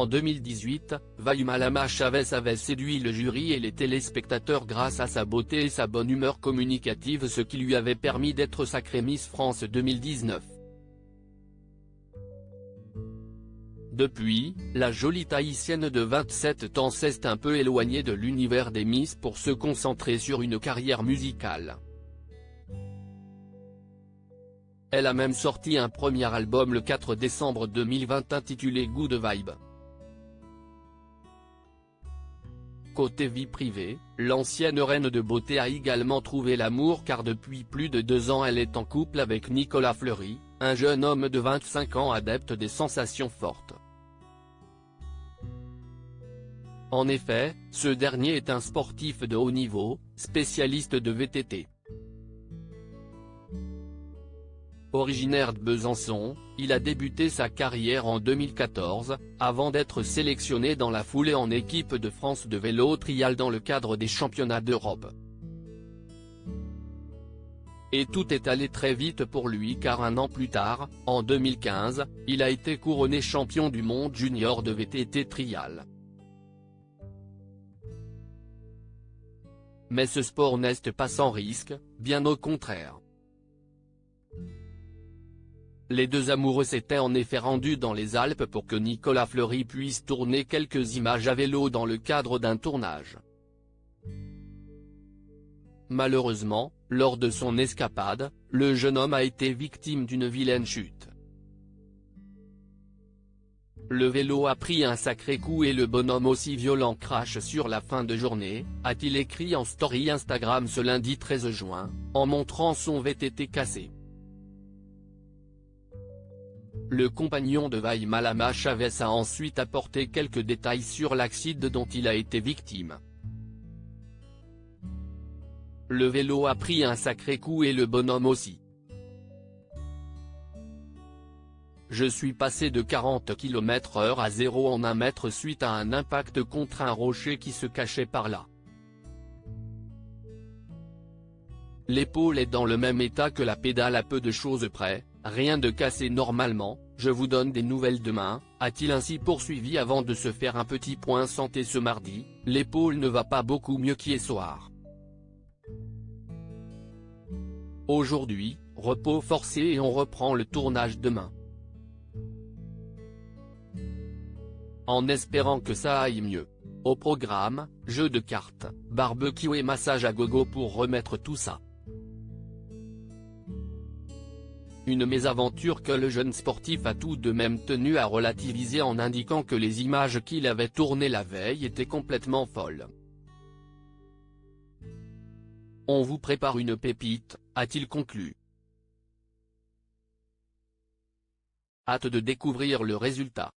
En 2018, Valma Chavez avait séduit le jury et les téléspectateurs grâce à sa beauté et sa bonne humeur communicative, ce qui lui avait permis d'être sacrée Miss France 2019. Depuis, la jolie Tahitienne de 27 ans s'est un peu éloignée de l'univers des Miss pour se concentrer sur une carrière musicale. Elle a même sorti un premier album le 4 décembre 2020 intitulé Good Vibe. Côté vie privée, l'ancienne reine de beauté a également trouvé l'amour car depuis plus de 2 ans elle est en couple avec Nicolas Fleury, un jeune homme de 25 ans adepte des sensations fortes. En effet, ce dernier est un sportif de haut niveau, spécialiste de VTT. Originaire de Besançon, il a débuté sa carrière en 2014, avant d'être sélectionné dans la foulée en équipe de France de vélo trial dans le cadre des championnats d'Europe. Et tout est allé très vite pour lui car un an plus tard, en 2015, il a été couronné champion du monde junior de VTT trial. Mais ce sport n'est pas sans risque, bien au contraire. Les deux amoureux s'étaient en effet rendus dans les Alpes pour que Nicolas Fleury puisse tourner quelques images à vélo dans le cadre d'un tournage. Malheureusement, lors de son escapade, le jeune homme a été victime d'une vilaine chute. Le vélo a pris un sacré coup et le bonhomme aussi violent crache sur la fin de journée, a-t-il écrit en story Instagram ce lundi 13 juin, en montrant son VTT cassé. Le compagnon de Valma Chavez a ensuite apporté quelques détails sur l'accident dont il a été victime. Le vélo a pris un sacré coup et le bonhomme aussi. Je suis passé de 40 km/h à 0 en 1 mètre suite à un impact contre un rocher qui se cachait par là. L'épaule est dans le même état que la pédale à peu de choses près, rien de cassé normalement, je vous donne des nouvelles demain, a-t-il ainsi poursuivi avant de se faire un petit point santé ce mardi, l'épaule ne va pas beaucoup mieux qu'hier soir. Aujourd'hui, repos forcé et on reprend le tournage demain. En espérant que ça aille mieux. Au programme, jeux de cartes, barbecue et massage à gogo pour remettre tout ça. Une mésaventure que le jeune sportif a tout de même tenu à relativiser en indiquant que les images qu'il avait tournées la veille étaient complètement folles. On vous prépare une pépite, a-t-il conclu. Hâte de découvrir le résultat.